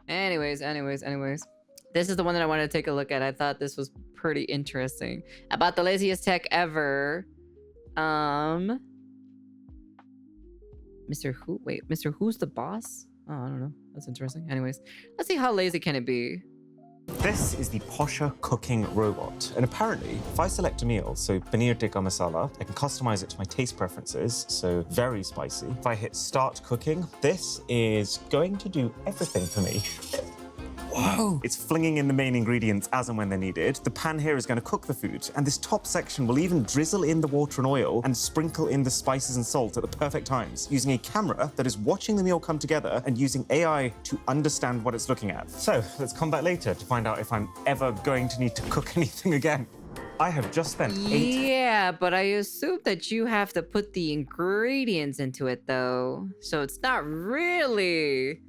Anyways. This is the one that I wanted to take a look at. I thought this was pretty interesting. About the laziest tech ever. Mr. Who? Wait, Mr. Who's the boss? Oh, I don't know. That's interesting. Anyways, let's see how lazy can it be. This is the Posher cooking robot. And apparently, if I select a meal, so paneer tikka masala, I can customize it to my taste preferences, so very spicy. If I hit start cooking, this is going to do everything for me. Whoa! It's flinging in the main ingredients as and when they're needed. The pan here is going to cook the food, and this top section will even drizzle in the water and oil and sprinkle in the spices and salt at the perfect times, using a camera that is watching the meal come together and using AI to understand what it's looking at. So let's come back later to find out if I'm ever going to need to cook anything again. I have just spent 8... Yeah, but I assume that you have to put the ingredients into it, though. So it's not really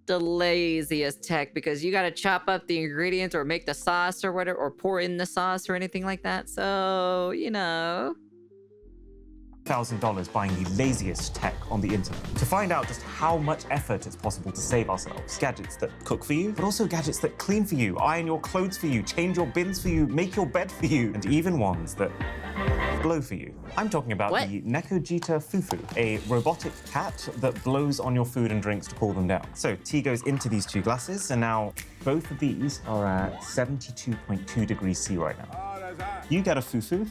the laziest tech, because you got to chop up the ingredients or make the sauce or whatever, or pour in the sauce or anything like that. So, you know. $1,000 buying the laziest tech on the internet to find out just how much effort it's possible to save ourselves. Gadgets that cook for you, but also gadgets that clean for you, iron your clothes for you, change your bins for you, make your bed for you, and even ones that blow for you. I'm talking about the Nekojita Fufu, a robotic cat that blows on your food and drinks to cool them down. So tea goes into these two glasses, and now both of these are at 72.2 degrees C right now. You get a fufu.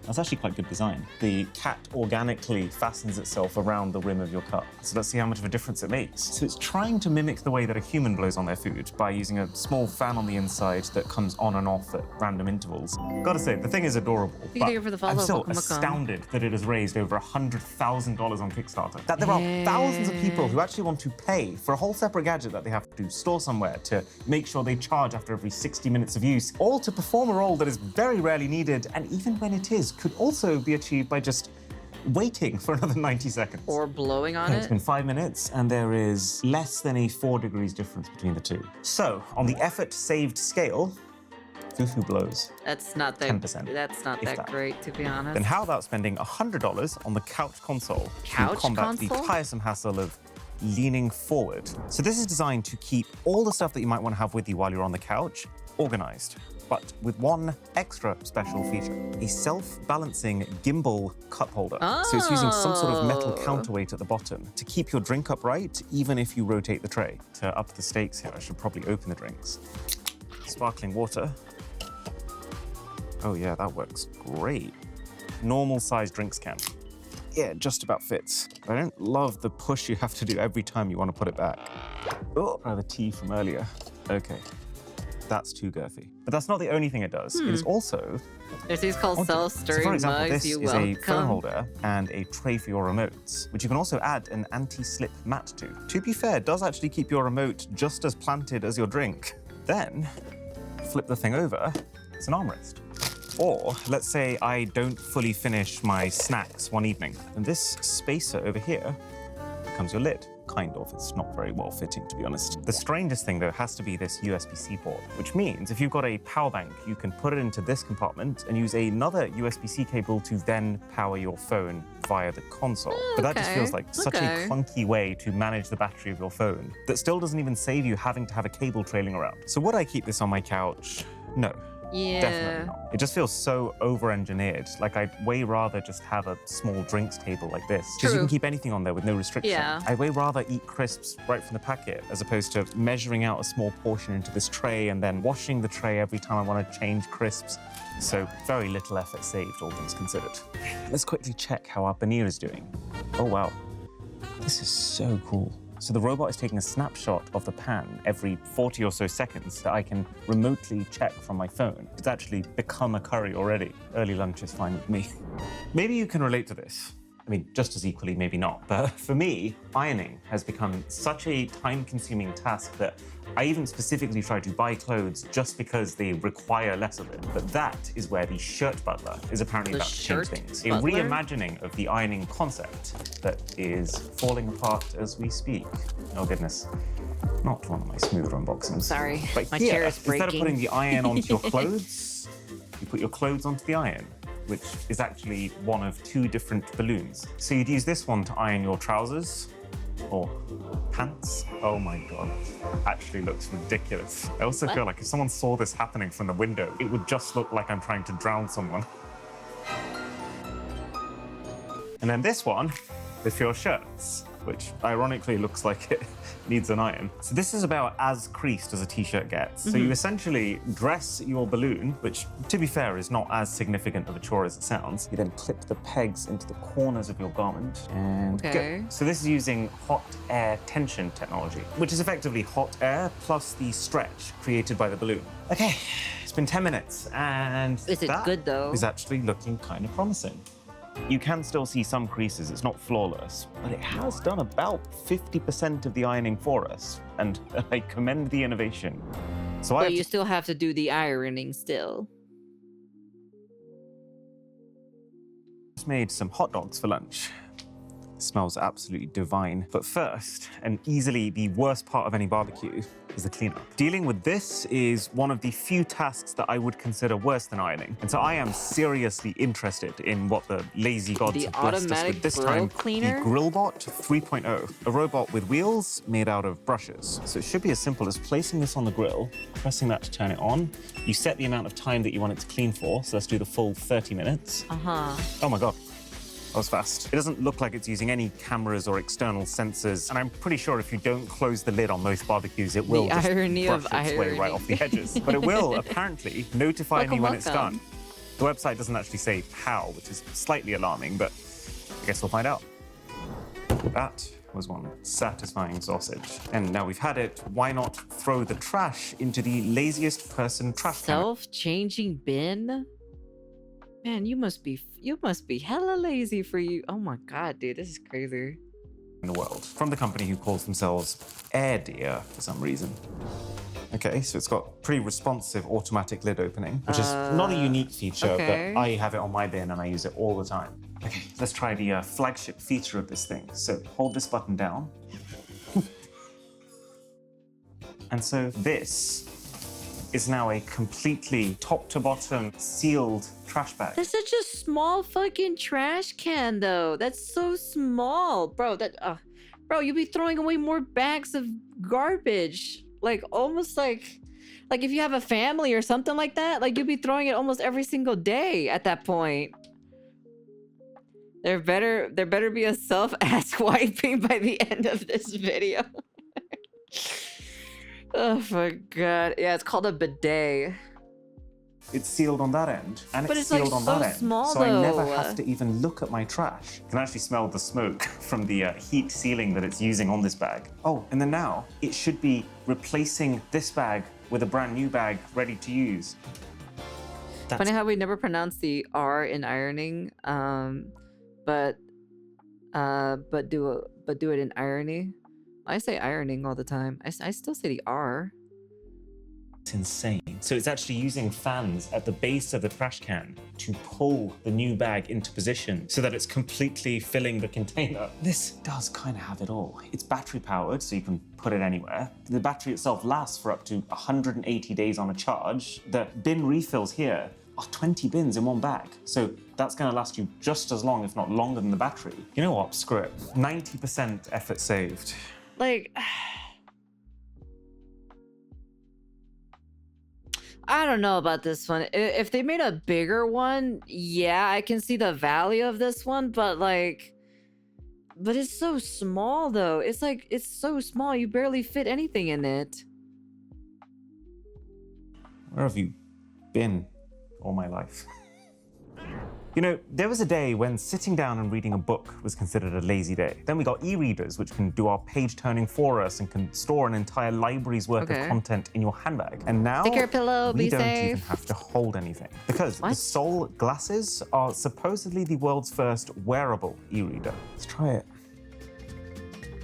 That's actually quite good design. The cat organically fastens itself around the rim of your cup. So let's see how much of a difference it makes. So it's trying to mimic the way that a human blows on their food by using a small fan on the inside that comes on and off at random intervals. Gotta say, the thing is adorable, but I'm still astounded that it has raised over $100,000 on Kickstarter. That there are thousands of people who actually want to pay for a whole separate gadget that they have to store somewhere to make sure they charge after every 60 minutes of use, all to perform a role that is very rarely needed, and even when it is, could also be achieved by just waiting for another 90 seconds. Or blowing on it. It's been 5 minutes, and there is less than a 4 degrees difference between the two. So, on the effort saved scale, Fufu blows. That's not that 10%. That's not that great, to be honest. Then how about spending $100 on the couch console to combat the tiresome hassle of leaning forward? So this is designed to keep all the stuff that you might want to have with you while you're on the couch organized, but with one extra special feature, a self-balancing gimbal cup holder. So it's using some sort of metal counterweight at the bottom to keep your drink upright, even if you rotate the tray. To up the stakes here, I should probably open the drinks. Sparkling water. Oh yeah, that works great. Normal-sized drinks can. Yeah, it just about fits. I don't love the push you have to do every time you want to put it back. Oh, try the tea from earlier. Okay. That's too girthy. But that's not the only thing it does. It is also... There's these called self-stirring mugs. For example, this is a phone holder and a tray for your remotes, which you can also add an anti-slip mat to. To be fair, it does actually keep your remote just as planted as your drink. Then, flip the thing over, it's an armrest. Or, let's say I don't fully finish my snacks one evening, and this spacer over here becomes your lid. Kind of. It's not very well fitting, to be honest. The strangest thing, though, has to be this USB-C port, which means if you've got a power bank, you can put it into this compartment and use another USB-C cable to then power your phone via the console. But that just feels like such a clunky way to manage the battery of your phone that still doesn't even save you having to have a cable trailing around. So would I keep this on my couch? No. Yeah. Definitely not. It just feels so over-engineered. Like, I'd way rather just have a small drinks table like this. Because you can keep anything on there with no restriction. Yeah. I'd way rather eat crisps right from the packet as opposed to measuring out a small portion into this tray and then washing the tray every time I want to change crisps. So very little effort saved, all things considered. Let's quickly check how our paneer is doing. Oh, wow. This is so cool. So the robot is taking a snapshot of the pan every 40 or so seconds that I can remotely check from my phone. It's actually become a curry already. Early lunch is fine with me. Maybe you can relate to this. I mean, just as equally, maybe not. But for me, ironing has become such a time-consuming task that I even specifically try to buy clothes just because they require less of it. But that is where the shirt butler is apparently about to change things. A reimagining of the ironing concept that is falling apart as we speak. Oh, goodness. Not one of my smoother unboxings. Sorry, but my here, chair is breaking. Instead of putting the iron onto your clothes, you put your clothes onto the iron, which is actually one of two different balloons. So you'd use this one to iron your trousers, or pants. Oh my God, actually looks ridiculous. I also feel like if someone saw this happening from the window, it would just look like I'm trying to drown someone. And then this one is for your shirts, which ironically looks like it needs an iron. So this is about as creased as a t-shirt gets. So you essentially dress your balloon, which to be fair is not as significant of a chore as it sounds. You then clip the pegs into the corners of your garment and go. So this is using hot air tension technology, which is effectively hot air plus the stretch created by the balloon. Okay, it's been 10 minutes and is it good though? Is actually looking kind of promising. You can still see some creases, it's not flawless, but it has done about 50% of the ironing for us, and I commend the innovation. So but you still have to do the ironing still. Just made some hot dogs for lunch. It smells absolutely divine. But first, and easily the worst part of any barbecue, is the cleanup. Dealing with this is one of the few tasks that I would consider worse than ironing. And so I am seriously interested in what the lazy gods have blessed us with this time. Cleaner? The Grillbot 3.0, a robot with wheels made out of brushes. So it should be as simple as placing this on the grill, pressing that to turn it on. You set the amount of time that you want it to clean for. So let's do the full 30 minutes. Oh my God. That was fast. It doesn't look like it's using any cameras or external sensors, and I'm pretty sure if you don't close the lid on most barbecues, it will just brush its way right off the edges. But it will apparently notify me when it's done. The website doesn't actually say how, which is slightly alarming, but I guess we'll find out. That was one satisfying sausage. And now we've had it, why not throw the trash into the laziest person trash can? Self-changing bin? Man, you must be hella lazy for you. Oh my God, dude, this is crazy. In the world, from the company who calls themselves AirDear for some reason. Okay, so it's got pretty responsive automatic lid opening, which is not a unique feature, but I have it on my bin and I use it all the time. Okay, let's try the flagship feature of this thing. So hold this button down. And so this is now a completely top to bottom sealed trash bag. That's such a small fucking trash can though. That's so small, bro. Bro, you'll be throwing away more bags of garbage. Like almost like if you have a family or something like that, like you'll be throwing it almost every single day at that point. There better be a self-ass wiping by the end of this video. Oh my God. Yeah, it's called a bidet. It's sealed on that end, and but it's sealed like on that end. Small, so though. I never have to even look at my trash. I can actually smell the smoke from the heat sealing that it's using on this bag. Oh, and then now it should be replacing this bag with a brand new bag ready to use. Funny how we never pronounce the R in ironing, but do it in irony. I say ironing all the time. I still say the R. It's insane. So it's actually using fans at the base of the trash can to pull the new bag into position so that it's completely filling the container. This does kind of have it all. It's battery powered, so you can put it anywhere. The battery itself lasts for up to 180 days on a charge. The bin refills here are 20 bins in one bag. So that's going to last you just as long, if not longer than the battery. You know what? Screw it. 90% effort saved. Like, I don't know about this one. If they made a bigger one, yeah, I can see the value of this one, but it's so small though. It's like, it's so small, you barely fit anything in it. Where have you been all my life? You know, there was a day when sitting down and reading a book was considered a lazy day. Then we got e-readers, which can do our page turning for us and can store an entire library's worth of content in your handbag. And now take your pillow, we be don't safe. even have to hold anything. Because the Sol glasses are supposedly the world's first wearable e-reader. Let's try it.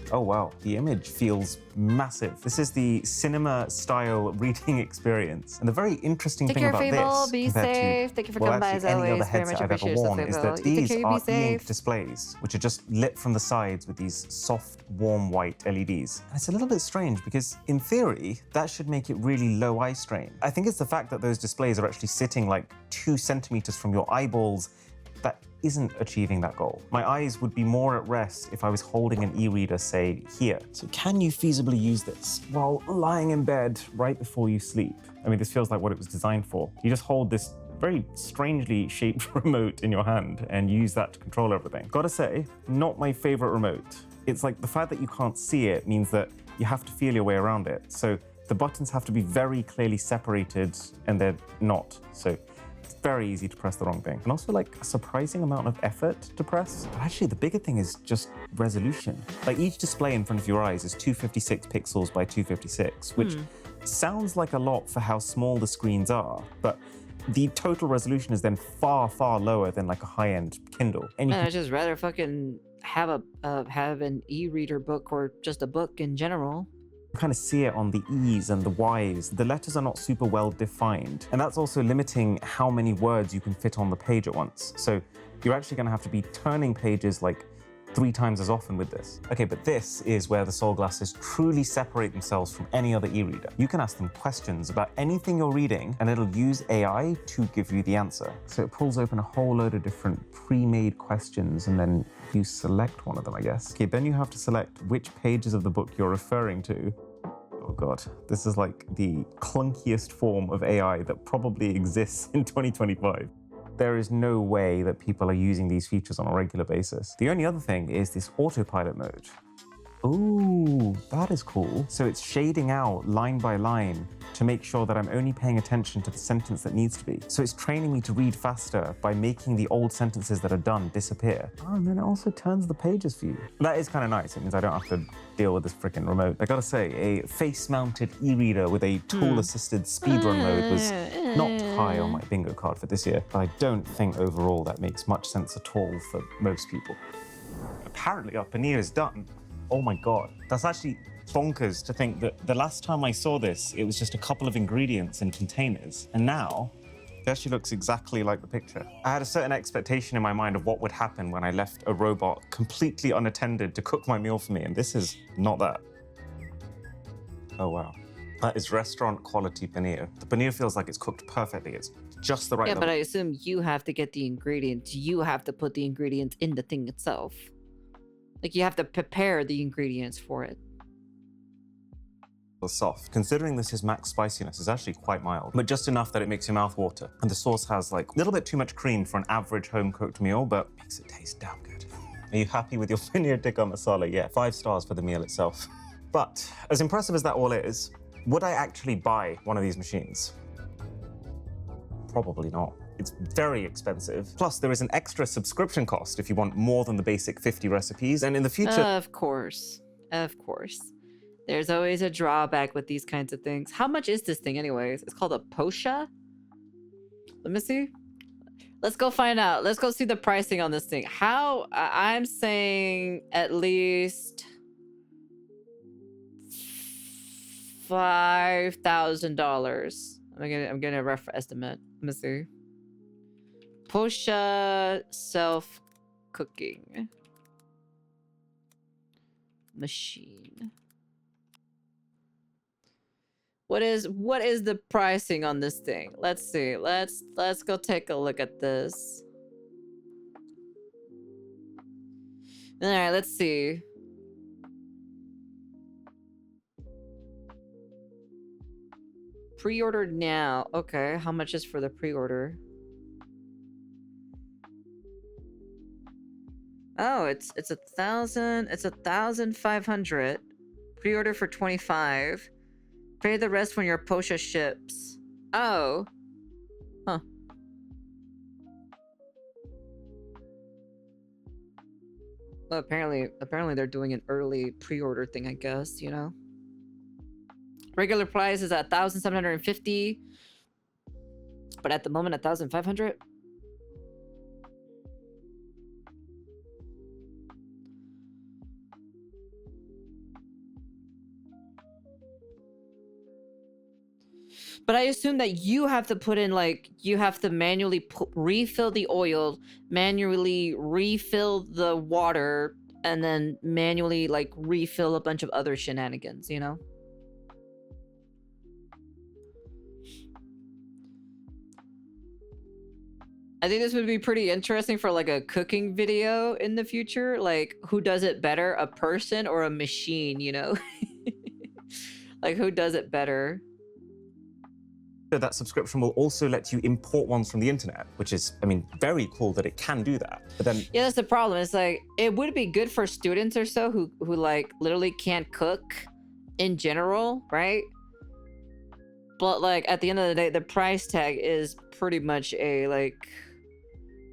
Oh wow, the image feels massive. This is the cinema-style reading experience. And the very interesting thing about this, be safe. Thank you for coming by as any always. other Very much headset I've ever appreciate worn, is that these are safe. e-ink displays, which are just lit from the sides with these soft, warm white LEDs. And it's a little bit strange because, in theory, that should make it really low eye strain. I think it's the fact that those displays are actually sitting like 2 centimeters from your eyeballs that isn't achieving that goal. My eyes would be more at rest if I was holding an e-reader, say, here. So can you feasibly use this while lying in bed right before you sleep? I mean, this feels like what it was designed for. You just hold this very strangely shaped remote in your hand and use that to control everything. Gotta say, not my favorite remote. It's like the fact that you can't see it means that you have to feel your way around it. So the buttons have to be very clearly separated, and they're not. So it's very easy to press the wrong thing. And also like a surprising amount of effort to press. But actually the bigger thing is just resolution. Like each display in front of your eyes is 256 pixels by 256, which sounds like a lot for how small the screens are, but the total resolution is then far, far lower than like a high-end Kindle. And Man, I'd just rather fucking have an e-reader book or just a book in general. you kind of see it on the E's and the Y's. The letters are not super well defined. And that's also limiting how many words you can fit on the page at once. So you're actually gonna have to be turning pages like 3 times as often with this. Okay, but this is where the Sol glasses truly separate themselves from any other e-reader. You can ask them questions about anything you're reading, and it'll use AI to give you the answer. So it pulls open a whole load of different pre-made questions, and then you select one of them, I guess. Okay, then you have to select which pages of the book you're referring to. Oh God, this is like the clunkiest form of AI that probably exists in 2025. There is no way that people are using these features on a regular basis. The only other thing is this autopilot mode. Ooh, that is cool. So it's shading out line by line to make sure that I'm only paying attention to the sentence that needs to be. So it's training me to read faster by making the old sentences that are done disappear. Oh, and then it also turns the pages for you. That is kind of nice. It means I don't have to deal with this freaking remote. I gotta say, a face-mounted e-reader with a tool-assisted speedrun mode was not high on my bingo card for this year, but I don't think overall that makes much sense at all for most people. Apparently our paneer is done. Oh my God, that's actually bonkers to think that the last time I saw this, it was just a couple of ingredients in containers. And now, it actually looks exactly like the picture. I had a certain expectation in my mind of what would happen when I left a robot completely unattended to cook my meal for me, and this is not that. Oh wow. That is restaurant quality paneer. The paneer feels like it's cooked perfectly. It's just the right level. But I assume you have to get the ingredients. You have to put the ingredients in the thing itself. Like you have to prepare the ingredients for it. Soft. Considering this is max spiciness, is actually quite mild, but just enough that it makes your mouth water. And the sauce has like a little bit too much cream for an average home-cooked meal, but makes it taste damn good. Are you happy with your paneer tikka masala? Yeah, 5 stars for the meal itself. But as impressive as that all is, would I actually buy one of these machines? Probably not. It's very expensive. Plus, there is an extra subscription cost if you want more than the basic 50 recipes. And in the future... Of course. Of course. There's always a drawback with these kinds of things. How much is this thing anyways? It's called a Posha? Let me see. Let's go find out. Let's go see the pricing on this thing. I'm saying at least $5,000. I'm getting a rough estimate. Let me see. Posha self-cooking machine. What is the pricing on this thing? Let's see. Let's go take a look at this. All right, let's see. Pre-ordered now. Okay, how much is for the pre-order? Oh, it's 1,000. It's 1,500. Pre-order for 25. Pay the rest when your Posha ships. Oh. Huh. Well, apparently they're doing an early pre-order thing, I guess, you know. Regular price is 1,750. But at the moment, 1,500. But I assume that you have to put in, like, you have to manually refill the oil, manually refill the water, and then manually, like, refill a bunch of other shenanigans, you know? I think this would be pretty interesting for like a cooking video in the future. Like, who does it better, a person or a machine, you know? Like, who does it better? That subscription will also let you import ones from the internet, which is, I mean, very cool that it can do that. But then, yeah, that's the problem. It's like, it would be good for students or so who like literally can't cook in general, right? But like at the end of the day, the price tag is pretty much a like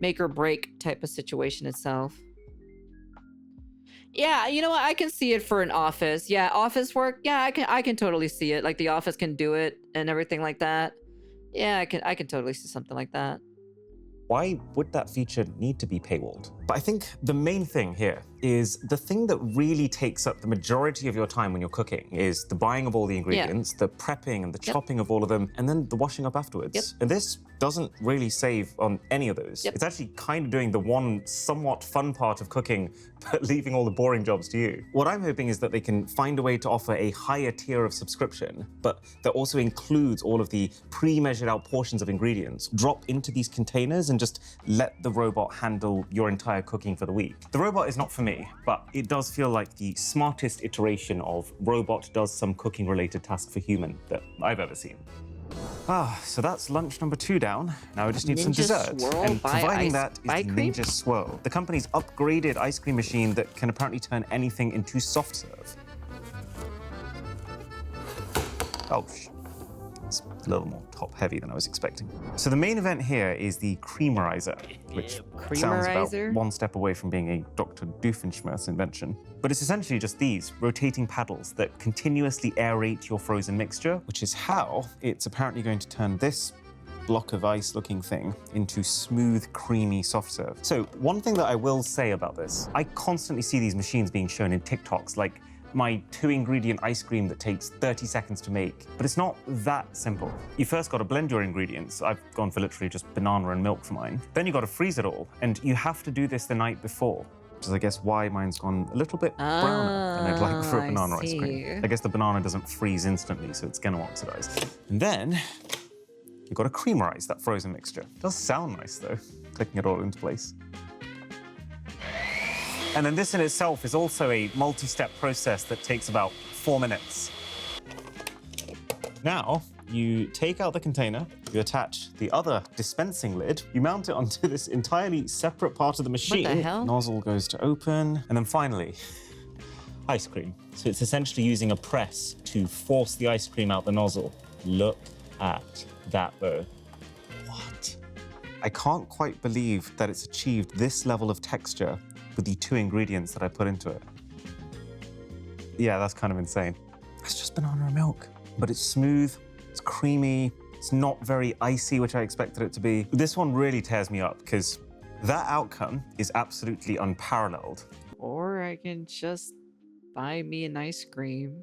make or break type of situation itself. Yeah, you know what? I can see it for an office. Yeah, office work. Yeah, I can totally see it. Like the office can do it and everything like that. Yeah, I can totally see something like that. why would that feature need to be paywalled? But I think the main thing here is the thing that really takes up the majority of your time when you're cooking is the buying of all the ingredients, the prepping and the chopping of all of them, and then the washing up afterwards. And this doesn't really save on any of those. It's actually kind of doing the one somewhat fun part of cooking, but leaving all the boring jobs to you. What I'm hoping is that they can find a way to offer a higher tier of subscription, but that also includes all of the pre-measured out portions of ingredients, drop into these containers and just let the robot handle your entire cooking for the week. The robot is not for me, but it does feel like the smartest iteration of robot does some cooking related task for human that I've ever seen. So that's lunch number 2 down. Now we just need some dessert. And providing that is the Ninja Swirl, the company's upgraded ice cream machine that can apparently turn anything into soft serve. Oh, it's a little more top heavy than I was expecting. So the main event here is the creamerizer, which sounds about one step away from being a Dr. Doofenshmirtz invention. But it's essentially just these rotating paddles that continuously aerate your frozen mixture, which is how it's apparently going to turn this block of ice looking thing into smooth, creamy soft serve. So one thing that I will say about this, I constantly see these machines being shown in TikToks, like my 2-ingredient ice cream that takes 30 seconds to make. But it's not that simple. You first got to blend your ingredients. I've gone for literally just banana and milk for mine. Then you got to freeze it all. And you have to do this the night before, which is, I guess, why mine's gone a little bit browner than I'd like for a banana ice cream. I guess the banana doesn't freeze instantly, so it's gonna oxidize. And then you've got to creamerize that frozen mixture. It does sound nice, though, clicking it all into place. And then this in itself is also a multi-step process that takes about 4 minutes. Now, you take out the container, you attach the other dispensing lid, you mount it onto this entirely separate part of the machine. What the hell? Nozzle goes to open, and then finally, ice cream. So it's essentially using a press to force the ice cream out the nozzle. Look at that, though. What? I can't quite believe that it's achieved this level of texture with the 2 ingredients that I put into it. Yeah, that's kind of insane. It's just banana and milk, but it's smooth, it's creamy, it's not very icy, which I expected it to be. This one really tears me up because that outcome is absolutely unparalleled. Or I can just buy me an ice cream.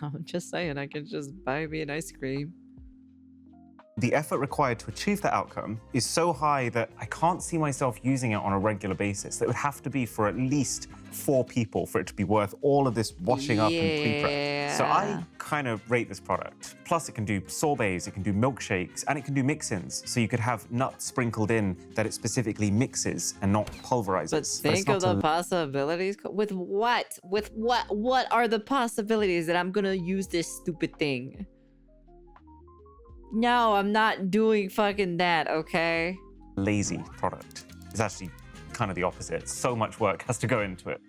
I'm just saying, I can just buy me an ice cream. The effort required to achieve that outcome is so high that I can't see myself using it on a regular basis. It would have to be for at least 4 people for it to be worth all of this washing up and pre-prep. So I kind of rate this product. Plus it can do sorbets, it can do milkshakes, and it can do mix-ins. So you could have nuts sprinkled in that it specifically mixes and not pulverizes. But think of the possibilities. With what? With what? What are the possibilities that I'm gonna use this stupid thing? No, I'm not doing fucking that, okay? Lazy product. It's actually kind of the opposite. So much work has to go into it.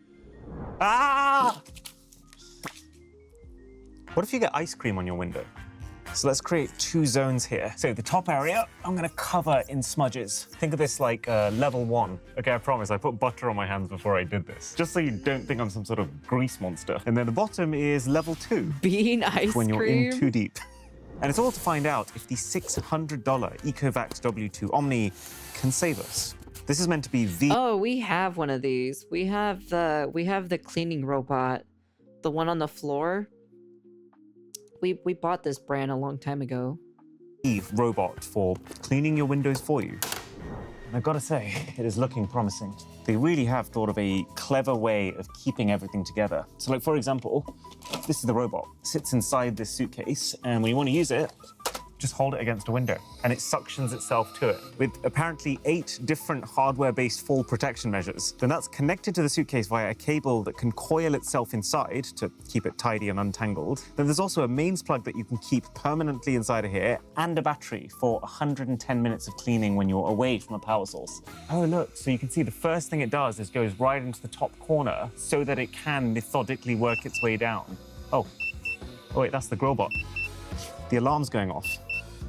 Ah! What if you get ice cream on your window? So let's create 2 zones here. So the top area, I'm gonna cover in smudges. Think of this like level 1. Okay, I promise, I put butter on my hands before I did this. Just so you don't think I'm some sort of grease monster. And then the bottom is level 2. Bean ice cream? When you're in too deep. And it's all to find out if the $600 Ecovacs W2 Omni can save us. This is meant to be the... Oh, we have one of these. We have the cleaning robot. The one on the floor. We bought this brand a long time ago. Robot for cleaning your windows for you. And I've got to say, it is looking promising. They really have thought of a clever way of keeping everything together. So like, for example, this is the robot. It sits inside this suitcase, and when you want to use it, just hold it against a window and it suctions itself to it with apparently 8 different hardware-based fall protection measures. Then that's connected to the suitcase via a cable that can coil itself inside to keep it tidy and untangled. Then there's also a mains plug that you can keep permanently inside of here and a battery for 110 minutes of cleaning when you're away from a power source. Oh, look, so you can see the first thing it does is goes right into the top corner so that it can methodically work its way down. Oh wait, that's the grill bot. The alarm's going off.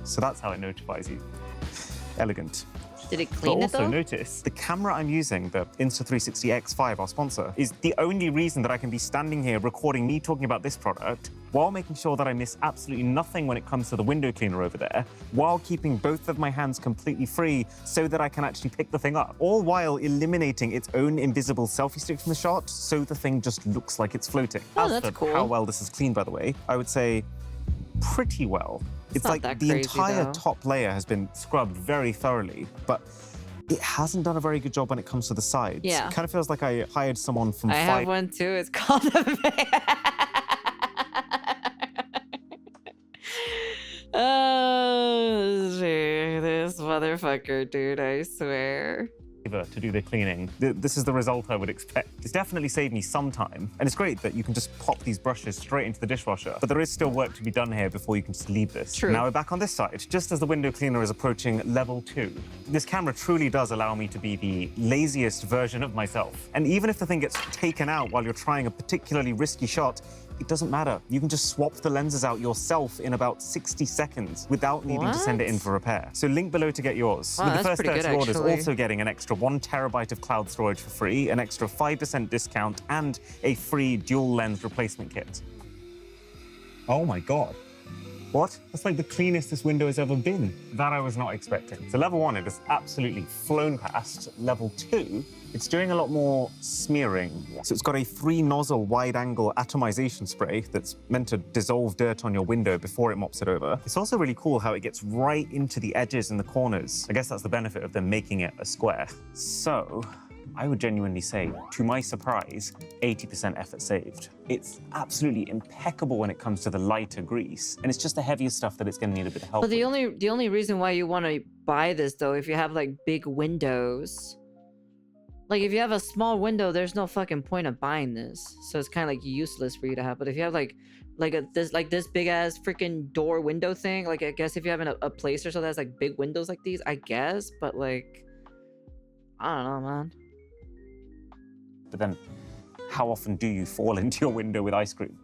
So that's how it notifies you. Elegant. Did it clean it though? But also notice, the camera I'm using, the Insta360 X5, our sponsor, is the only reason that I can be standing here recording me talking about this product while making sure that I miss absolutely nothing when it comes to the window cleaner over there, while keeping both of my hands completely free so that I can actually pick the thing up, all while eliminating its own invisible selfie stick from the shot so the thing just looks like it's floating. Oh, As that's for cool. how well this is cleaned, by the way, I would say pretty well. It's not like that the crazy, entire though. top layer has been scrubbed very thoroughly, but it hasn't done a very good job when it comes to the sides. Yeah. It kind of feels like I hired someone from I have one too. It's called a Oh, shit. This motherfucker, dude, I swear. to do the cleaning. This is the result I would expect. It's definitely saved me some time, and it's great that you can just pop these brushes straight into the dishwasher, but there is still work to be done here before you can just leave this. True. Now we're back on this side, just as the window cleaner is approaching level 2. This camera truly does allow me to be the laziest version of myself, and even if the thing gets taken out while you're trying a particularly risky shot, it doesn't matter. You can just swap the lenses out yourself in about 60 seconds without needing to send it in for repair. So link below to get yours. Wow, With the that's first pretty 30 good, orders actually. also getting an extra 1 terabyte of cloud storage for free, an extra 5% discount, and a free dual lens replacement kit. Oh my God. What? That's like the cleanest this window has ever been. That I was not expecting. So level 1, it has absolutely flown past. Level 2, it's doing a lot more smearing. So it's got a 3-nozzle wide-angle atomization spray that's meant to dissolve dirt on your window before it mops it over. It's also really cool how it gets right into the edges and the corners. I guess that's the benefit of them making it a square. So I would genuinely say, to my surprise, 80% effort saved. It's absolutely impeccable when it comes to the lighter grease, and it's just the heavier stuff that it's going to need a bit of help But the with. only reason why you want to buy this though, if you have like big windows, like if you have a small window, there's no fucking point of buying this. So it's kind of like useless for you to have. But if you have this big ass freaking door window thing, like I guess if you have a place or so that has like big windows like these, I guess. But like, I don't know, man. But then, how often do you fall into your window with ice cream?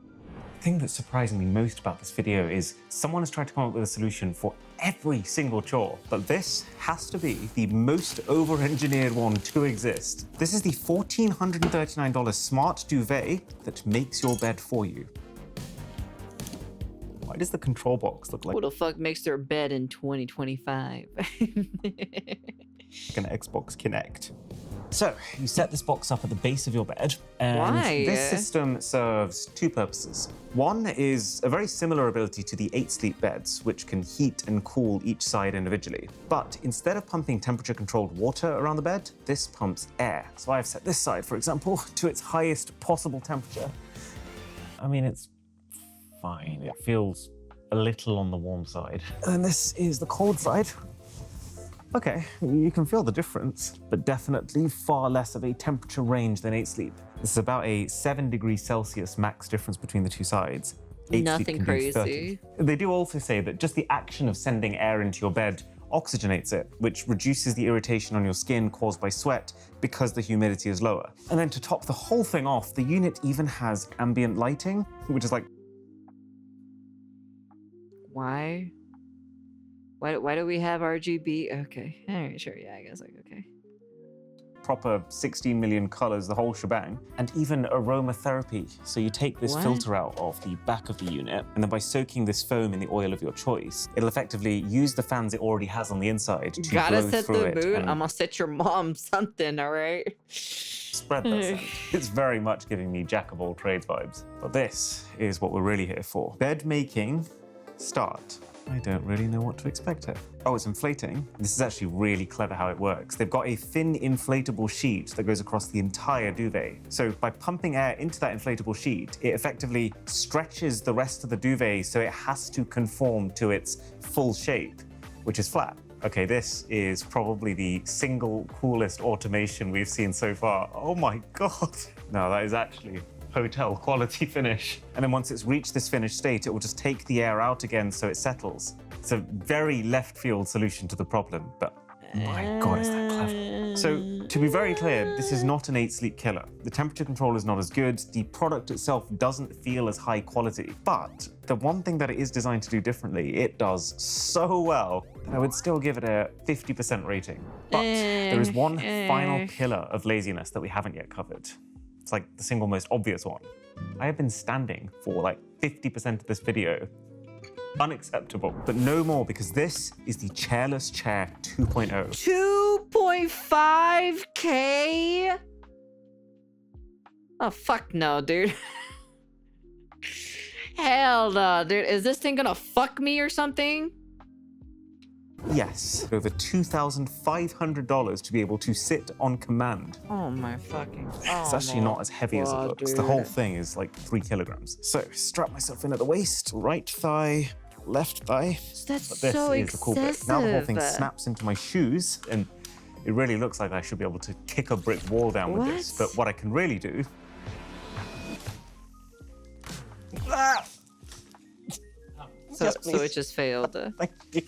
The thing that's surprising me most about this video is someone has tried to come up with a solution for every single chore, but this has to be the most over-engineered one to exist. This is the $1,439 smart duvet that makes your bed for you. Why does the control box look like Who the fuck makes their bed in 2025? an Xbox Kinect? So, you set this box up at the base of your bed, and Why? this system serves 2 purposes. One is a very similar ability to the 8-sleep beds, which can heat and cool each side individually. But instead of pumping temperature-controlled water around the bed, this pumps air. So I've set this side, for example, to its highest possible temperature. I mean, it's fine. It feels a little on the warm side. And this is the cold side. Okay, you can feel the difference, but definitely far less of a temperature range than 8-sleep. This is about a 7 degrees Celsius max difference between the 2 sides. 8-sleep Nothing can do crazy. 30. They do also say that just the action of sending air into your bed oxygenates it, which reduces the irritation on your skin caused by sweat because the humidity is lower. And then to top the whole thing off, the unit even has ambient lighting, which is like, Why? Why do we have RGB? Okay, all right, sure, yeah, I guess like okay. proper 16 million colors, the whole shebang, and even aromatherapy. So you take this What? filter out of the back of the unit, and then by soaking this foam in the oil of your choice, it'll effectively use the fans it already has on the inside to Gotta blow set through the it mood. and I'm gonna set your mom something, all right? spread that scent. It's very much giving me jack of all trades vibes. But this is what we're really here for. Bed making, start. I don't really know what to expect here. Oh, it's inflating. This is actually really clever how it works. They've got a thin inflatable sheet that goes across the entire duvet. So by pumping air into that inflatable sheet, it effectively stretches the rest of the duvet so it has to conform to its full shape, which is flat. Okay, this is probably the single coolest automation we've seen so far. Oh my God. No, that is actually hotel quality finish. And then once it's reached this finished state, it will just take the air out again so it settles. It's a very left field solution to the problem, but my God, is that clever. So to be very clear, this is not an 8 sleep killer. The temperature control is not as good. The product itself doesn't feel as high quality, but the one thing that it is designed to do differently, it does so well that I would still give it a 50% rating. But there is one final killer of laziness that we haven't yet covered. It's like the single most obvious one. I have been standing for like 50% of this video. Unacceptable, but no more, because this is the Chairless Chair 2.0. 2.5K? Oh, fuck no, dude. Hell no, dude. Is this thing gonna fuck me or something? Yes, over $2,500 to be able to sit on command. Oh my fucking... It's actually not as heavy as it looks. The whole thing is like 3 kilograms. So strap myself in at the waist, right thigh, left thigh. That's But this so is the cool bit. Now the whole thing excessive. snaps into my shoes, and it really looks like I should be able to kick a brick wall down with this. What? But what I can really do... So it just failed. Thank you.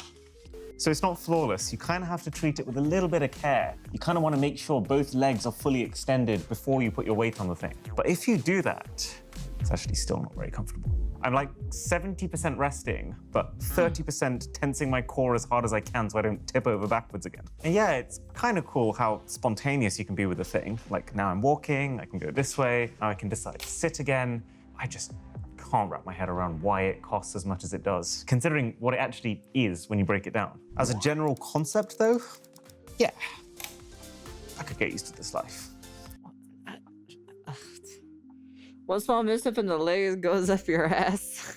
So it's not flawless. You kind of have to treat it with a little bit of care. You kind of want to make sure both legs are fully extended before you put your weight on the thing. But if you do that, it's actually still not very comfortable. I'm like 70% resting, but 30% tensing my core as hard as I can so I don't tip over backwards again. And yeah, it's kind of cool how spontaneous you can be with the thing. Like now I'm walking, I can go this way, now I can decide to sit again. I just can't wrap my head around why it costs as much as it does, considering what it actually is when you break it down. As a general concept though, yeah, I could get used to this life. One small misstep in the leg goes up your ass.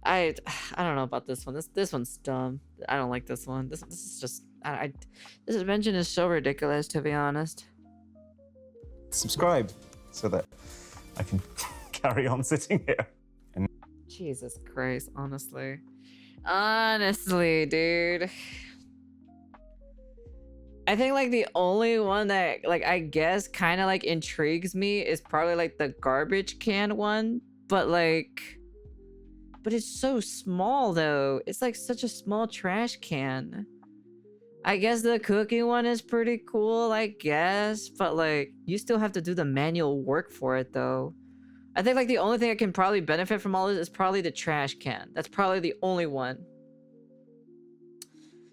I don't know about this one. This one's dumb. I don't like this one. This is just this invention is so ridiculous, to be honest. Subscribe so that I can carry on sitting here. Jesus Christ, honestly. Honestly, dude. I think like the only one that like I guess kind of like intrigues me is probably like the garbage can one, but it's so small though. It's like such a small trash can. I guess the cookie one is pretty cool, I guess, but like you still have to do the manual work for it though. I think like the only thing that can probably benefit from all this is probably the trash can. That's probably the only one.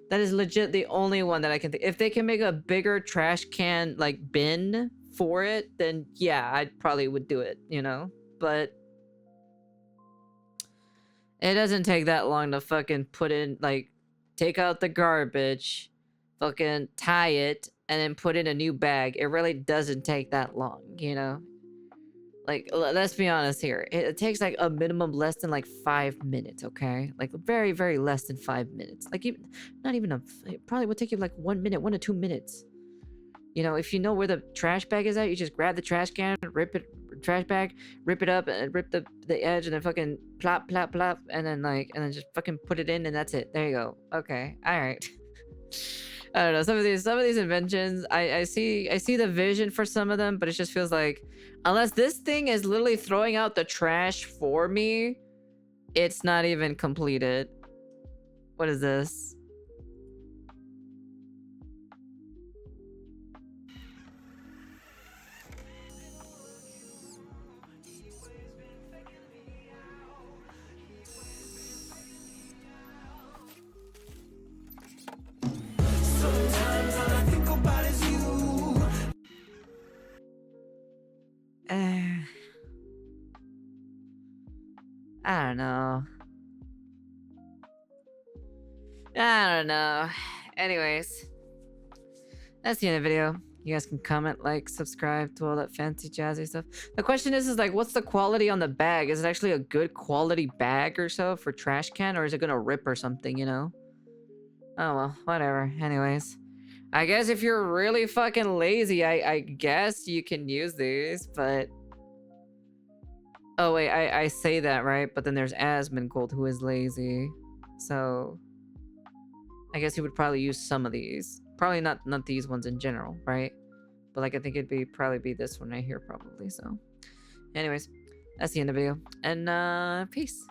That is legit the only one that I can think. If they can make a bigger trash can like bin for it, then yeah, I probably would do it, you know? But it doesn't take that long to fucking put in, like, take out the garbage, fucking tie it, and then put in a new bag. It really doesn't take that long, you know? Like, let's be honest here. It takes like a minimum less than like 5 minutes, okay? Like very, very less than 5 minutes. Like even, not even it probably would take you like 1 minute, 1 to 2 minutes. You know, if you know where the trash bag is at, you just grab the trash can, trash bag, rip it up, and rip the edge, and then fucking plop, plop, plop, and then just fucking put it in, and that's it. There you go. Okay, all right. I don't know. Some of these inventions, I see the vision for some of them, but it just feels like unless this thing is literally throwing out the trash for me, it's not even completed. What is this? I don't know. I don't know. Anyways, that's the end of the video. You guys can comment, like, subscribe to all that fancy jazzy stuff. The question is like, what's the quality on the bag? Is it actually a good quality bag or so for trash can, or is it gonna rip or something, you know? Oh well, whatever. Anyways, I guess if you're really fucking lazy, I guess you can use these, but... Oh wait, I say that, right? But then there's Asmongold, who is lazy. So... I guess he would probably use some of these. Probably not these ones in general, right? But like I think it'd probably be this one right here probably, so. Anyways, that's the end of the video. And peace.